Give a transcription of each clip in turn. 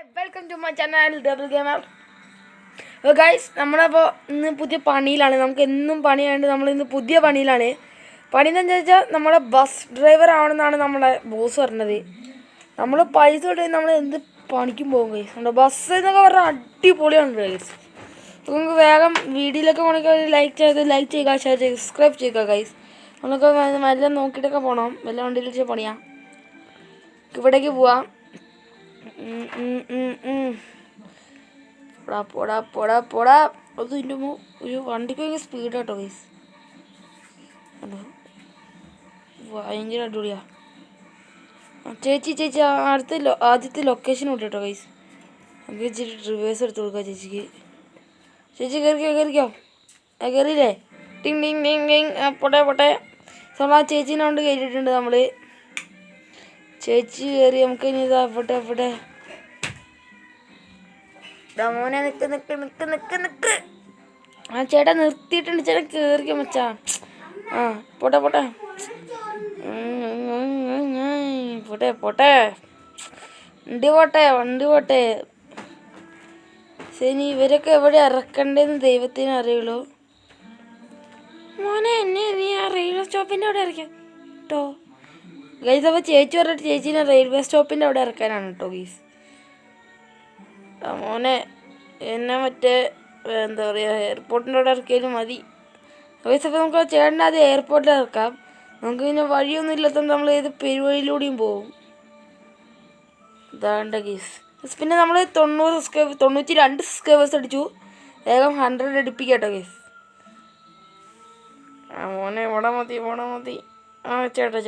Welcome to my channel double gamer. Guys, നമ്മളപ്പോൾ ഇന്ന് പുതിയ പണിയിലാണ്. നമുക്ക് എന്നും പണിയായതുകൊണ്ട് നമ്മളിന്ന് പുതിയ പണിയിലാണ്. പണി എന്താണെന്ന് വെച്ചാൽ നമ്മളെ ബസ് ഡ്രൈവർ ആവണമെന്നാണ് നമ്മളെ ബോസ് പറഞ്ഞത്. നമ്മൾ പൈസ കൊടുത്ത് നമ്മൾ എന്ത് പണിക്കും പോകും ഗൈസ്. നമ്മുടെ ബസ് എന്നൊക്കെ പറഞ്ഞാൽ അടിപൊളിയാണ് ഗൈസ്. നമുക്ക് വേഗം വീഡിയോയിലൊക്കെ പോകണമെങ്കിൽ ലൈക്ക് ചെയ്യുക, ഷെയർ ചെയ്യുക, സബ്സ്ക്രൈബ് ചെയ്യുക ഗൈസ്. നമുക്ക് നല്ല നോക്കിയിട്ടൊക്കെ പോകണം. വല്ല വണ്ടിയിൽ വെച്ച് പണിയാം. ഇവിടേക്ക് പോവാം. പോടാ അത് ഇതിൻ്റെ ഒരു വണ്ടിക്ക് ഭയങ്കര സ്പീഡ് കേട്ടോ ഗൈസ്. ഭയങ്കര അടിപൊളിയാ. ചേച്ചി ആദ്യത്തെ ലൊക്കേഷൻ വിട്ടു കേട്ടോ ഗൈസ്. നമുക്ക് ഇച്ചിരി റിവേഴ്സ് എടുത്ത് കൊടുക്കാം ചേച്ചിക്ക്. ചേച്ചി കയറിക്കോ കയറിയില്ലേ? ടിങ് ടിങ് ടിങ് ടിങ്. പോട്ടെ നമ്മൾ ആ ചേച്ചീനെ കൊണ്ട് കയറിയിട്ടുണ്ട് നമ്മൾ. ചേച്ചി കയറി. നമുക്ക് ഇനി ഇതാ എവിടെ മോനെ നിക്ക്. ആ ചേട്ടാ നിർത്തിയിട്ടുണ്ട്. ചേട്ടൻ കയറിക്കോ മച്ചാ. ആ പോട്ടെ വണ്ടി പോട്ടെ. ശരി, ഇവരൊക്കെ എവിടെ ഇറക്കണ്ടേന്ന് ദൈവത്തിന് അറിയുള്ളൂ. മോനെ എന്നെ നീ ആ റെയിൽവേ സ്റ്റോപ്പിൻ്റെ അവിടെ ഇറക്കാം കേട്ടോ ഗൈസ്. അപ്പോൾ ചേച്ചി പറഞ്ഞിട്ട് ചേച്ചീനെ റെയിൽവേ സ്റ്റോപ്പിൻ്റെ അവിടെ ഇറക്കാനാണ് കേട്ടോ ഗൈസ്. മോനെ എന്നെ മറ്റേ എന്താ പറയുക എയർപോർട്ടിൻ്റെ അവിടെ ഇറക്കിയാലും മതി ഗൈസ്. അപ്പോൾ നമുക്ക് ചേട്ടൻ്റെ ആദ്യം എയർപോർട്ടിൽ ഇറക്കാം. നമുക്ക് പിന്നെ വഴിയൊന്നും ഇല്ലാത്തതുകൊണ്ട് നമ്മൾ ഏത് പെരുവഴിയിലൂടെയും പോകും. ഇതാണ്ട ഗൈസ്. പിന്നെ നമ്മൾ 92 സബ്സ്ക്രൈബേഴ്സ് അടിച്ചു. വേഗം 100 അടിപ്പിക്കാം കേട്ടോ ഗൈസ്. ആ മോനെ ഓടാ മതി. ആ ചേട്ടാ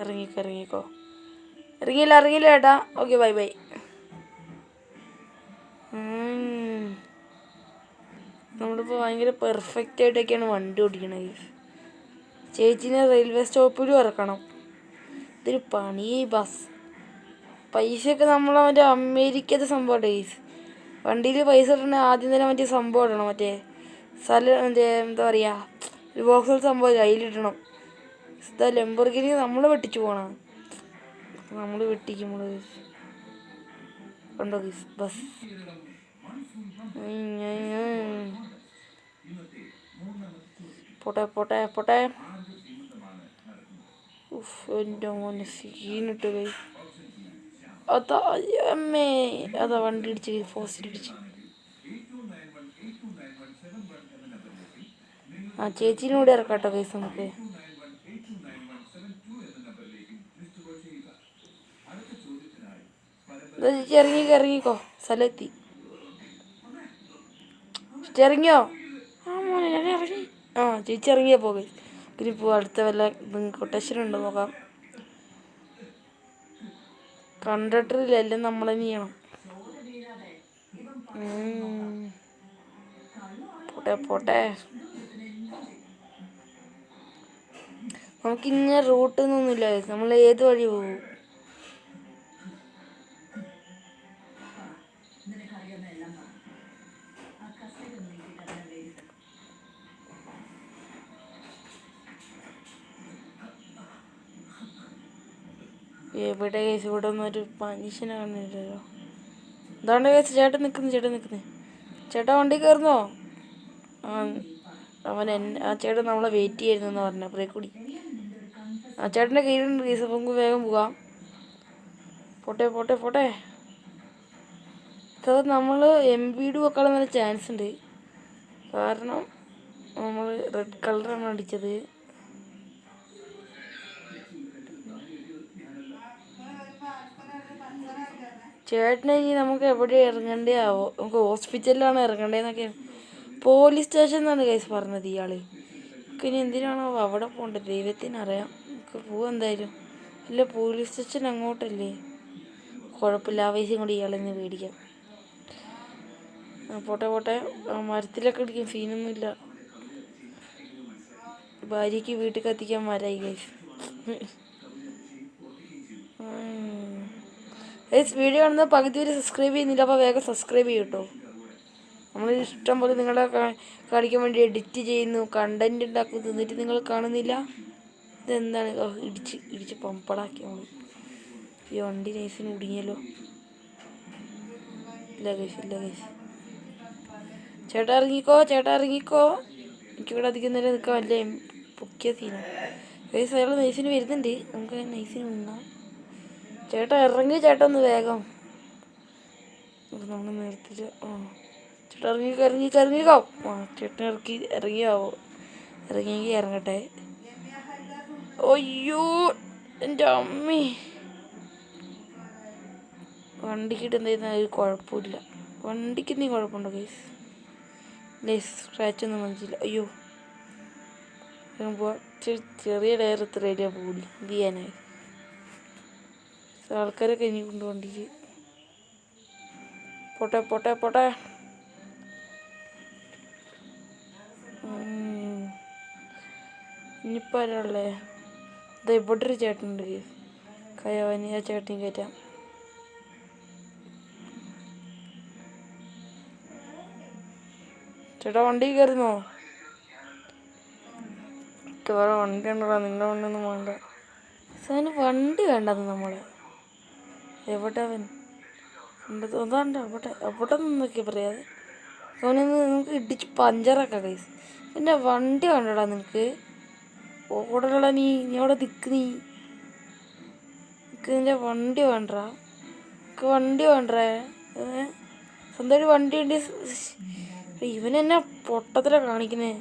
ഇറങ്ങിക്കോ. ഇറങ്ങിയില്ല ചേട്ടാ. Okay bye. നമ്മളിപ്പോൾ ഭയങ്കര പെർഫെക്റ്റ് ആയിട്ടൊക്കെയാണ് വണ്ടി ഓടിക്കണത്. ചേച്ചീനെ റെയിൽവേ സ്റ്റോപ്പിലും ഇറക്കണം. ഇതൊരു പണി. ബസ് പൈസയൊക്കെ നമ്മളെ മറ്റേ അമേരിക്കത്തെ സംഭവം ഗൈസ്. വണ്ടിയിൽ പൈസ ഇടണേ ആദ്യം തന്നെ മറ്റേ സംഭവം ഇടണം. മറ്റേ എന്താ പറയുക ഒരു ബോക്സിൽ സംഭവം അതിലിടണം. ഇതാ ലംബോർഗിനി നമ്മൾ വെട്ടിച്ചു പോകണം. നമ്മൾ വെട്ടിക്കും കണ്ടോ ഗൈസ് ബസ്. പോട്ടെ. എൻ്റെ മോനെ സീനിട്ട് ഗൈസ്. അതാ വണ്ടി ഇടിച്ച് ഫോസിലിടിച്ച്. ആ ചേച്ചീനെ കൂടെ ഇറക്കാട്ടോ ഗൈസ് നമുക്ക്. ചേച്ചി ഇറങ്ങിക്കോ. സ്ഥലമെത്തി. ഇറങ്ങിയോ? ആ മോനെ ഞാൻ ഇറങ്ങി. ആ ചേച്ചി ഇറങ്ങിയാ പോകെ. ഇനി ഇപ്പോൾ അടുത്ത വല്ല കൊട്ടേഷൻ ഉണ്ടോ നോക്കാം. കണ്ടക്ടറില്ല, എല്ലാം നമ്മൾ തന്നെ ചെയ്യണം. പോട്ടെ. നമുക്കിങ്ങനെ റൂട്ടൊന്നുമില്ല. നമ്മൾ ഏത് വഴി പോകും? എവിടെ കേസ്? ഇവിടെ ഒന്നും ഒരു മനുഷ്യനെ കാണുന്നില്ലല്ലോ. എന്താണ്ട് കേസ്? ചേട്ടൻ നിൽക്കുന്നു. ചേട്ടാ വണ്ടി കയറുന്നോ? ആ ചേട്ടൻ നമ്മളെ വെയിറ്റ് ചെയ്യുന്നു പറഞ്ഞ ബ്രേക്ക് കൂടി. ആ ചേട്ടൻ്റെ കയ്യിലുണ്ട് കേസ്. അപ്പം നമുക്ക് വേഗം പോകാം. പോട്ടെ. അത് നമ്മൾ MVD വെക്കാനുള്ള നല്ല ചാൻസ് ഉണ്ട്. കാരണം നമ്മൾ റെഡ് കളറാണ് അടിച്ചത്. ചേട്ടനെ ഇനി നമുക്ക് എവിടെ ഇറങ്ങണ്ടേ ആവോ? നമുക്ക് ഹോസ്പിറ്റലിലാണ് ഇറങ്ങണ്ടേന്നൊക്കെ പോലീസ് സ്റ്റേഷൻ എന്നാണ് കേസ് പറഞ്ഞത് ഇയാൾ. നമുക്ക് ഇനി എന്തിനാണോ അവിടെ പോകേണ്ടത് ദൈവത്തിനറിയാം. നമുക്ക് പോവാം എന്തായാലും. അല്ല പോലീസ് സ്റ്റേഷൻ അങ്ങോട്ടല്ലേ? കുഴപ്പമില്ല, ആവേശം കൂടി ഇയാളെന്ന് പേടിക്കാം. പോട്ടെ. മരത്തിലൊക്കെ ഇടിക്കും. സീനൊന്നുമില്ല. ഭാര്യയ്ക്ക് വീട്ടിൽ കത്തിക്കാൻ മരമായി ഗൈസ്. വീഡിയോ കാണുന്ന പകുതി വരെ സബ്സ്ക്രൈബ് ചെയ്യുന്നില്ല. അപ്പോൾ വേഗം സബ്സ്ക്രൈബ് ചെയ്യും കേട്ടോ. നമ്മൾ ഇഷ്ടം പോലെ നിങ്ങളെ കാണിക്കാൻ വേണ്ടി എഡിറ്റ് ചെയ്യുന്നു, കണ്ടന്റ് ഉണ്ടാക്കുന്നു. എന്നിട്ട് നിങ്ങൾ കാണുന്നില്ല. ഇതെന്താണ്? ഇടിച്ച് പമ്പടാക്കി നമ്മൾ. ഈ വണ്ടി നൈസിന് കുടുങ്ങിയല്ലോ. ഇല്ല ഗൈസ്, ഇല്ല ഗൈസ്. ചേട്ടാ ഇറങ്ങിക്കോ. എനിക്കിവിടെ അധികം നേരം നിൽക്കാൻ വല്ല പൊക്കിയ സീനാണ് ഗൈസ്. അയാൾ നൈസിന് വരുന്നുണ്ട്, നമുക്ക് നൈസിന് നിന്നാം. ചേട്ടാ ചേട്ടാ ഒന്ന് വേഗം നമ്മൾ നിർത്തിച്ച്. ചേട്ടാ ഇറങ്ങിക്കോ. ചേട്ടൻ ഇറങ്ങിയാവോ? ഇറങ്ങിയെങ്കിൽ ഇറങ്ങട്ടെ. അയ്യോ എൻ്റെ അമ്മി, വണ്ടിക്കിട്ട് എന്തായിരുന്നു ഒരു കുഴപ്പമില്ല. വണ്ടിക്ക് നീ കുഴപ്പമുണ്ടോ ഗൈസ്? സ്ക്രാച്ചൊന്നും മനസ്സില്ല. അയ്യോ ചെറിയ ടയർ ഇത്ര ഏരിയ പോകില്ല, എന്ത് ചെയ്യാനായി? ആൾക്കാരൊക്കെ ഇനി കൊണ്ട് വണ്ടിക്ക് പോട്ടെ. ഇനിയിപ്പോൾ ആരാളേ? ഇത് ഇവിടെ ഒരു ചേട്ടനുണ്ട് ഗൈസ്, കയവനി. ആ ചേട്ടനും കയറ്റാം. ചേട്ടാ വണ്ടി കയറുന്നോ? വേറെ വണ്ടി ഉണ്ടോ? നിങ്ങളുടെ വണ്ടിയൊന്നും വേണ്ട. അവന് വണ്ടി വേണ്ടത് നമ്മളെ. എവിടെ അവൻ? അതാണ്ട് അവിടെ നിന്നൊക്കെ പറയാതെ അവനൊന്ന് നമുക്ക് ഇടിച്ച് പഞ്ചറാക്കാം ഗൈസ്. പിന്നെ വണ്ടി വേണ്ടടാ നിനക്ക്. ഓടടാ നീ അവിടെ നിൽക്ക്. നിന്റെ വണ്ടി വേണ്ടടാ. എനിക്ക് വണ്ടി വേണ്ടേ? സ്വന്തമായിട്ട് വണ്ടി ഉണ്ട്. ഇവനെന്നാ പൊട്ടത്തിലാണ് കാണിക്കുന്നേ.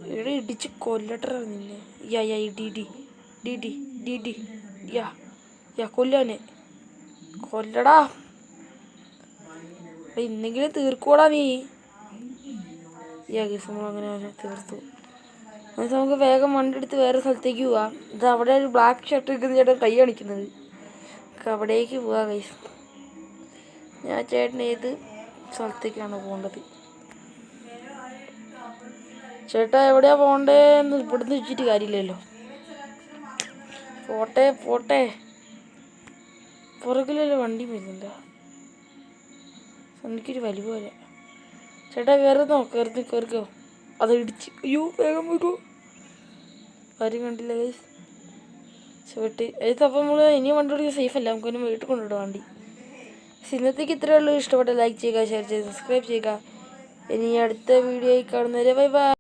ഇവിടെ ഇടിച്ച് കൊല്ലട്ട നിന്നെ. കൊല്ലനെ കൊല്ലടാ. ഇന്നെങ്കിലും തീർക്കോടാ നീ. നമ്മളങ്ങനെ തീർത്തു. എന്നിട്ട് നമുക്ക് വേഗം വണ്ടി എടുത്ത് വേറെ സ്ഥലത്തേക്ക് പോവാം. ഇത് അവിടെ ഒരു ബ്ലാക്ക് ഷർട്ട് ഇരിക്കുന്ന ചേട്ടൻ കൈ കാണിക്കുന്നത്, അവിടേക്ക് പോവാ ഗൈസ്. ഞാൻ ചേട്ടൻ ഏത് സ്ഥലത്തേക്കാണ് പോകേണ്ടത്? ചേട്ടാ എവിടെയാ പോകണ്ടേന്ന് ഇവിടുന്ന് വെച്ചിട്ട് കാര്യമില്ലല്ലോ. പോട്ടെ. പുറകിലല്ലോ വണ്ടി വരുന്നില്ല, എനിക്കൊരു വലിയ പോലെ. ചേട്ടാ കയറിക്കോ. അത് ഇടിച്ച്. അയ്യോ വേഗം പോയിക്കോ. ആരും കണ്ടില്ല ഗൈസ്. അപ്പം നമ്മൾ ഇനിയും വണ്ടി ഓടിക്കാൻ സേഫ് അല്ല, നമുക്ക് തന്നെ വീട്ടിൽ കൊണ്ടുവിടാം വണ്ടി. ഇന്നത്തേക്ക് ഇത്രയേ ഉള്ളൂ. ഇഷ്ടപ്പെട്ട ലൈക്ക് ചെയ്യുക, ഷെയർ ചെയ്യുക, സബ്സ്ക്രൈബ് ചെയ്യുക. ഇനി അടുത്ത വീഡിയോയിൽ കാണുന്നവരെ ബൈ.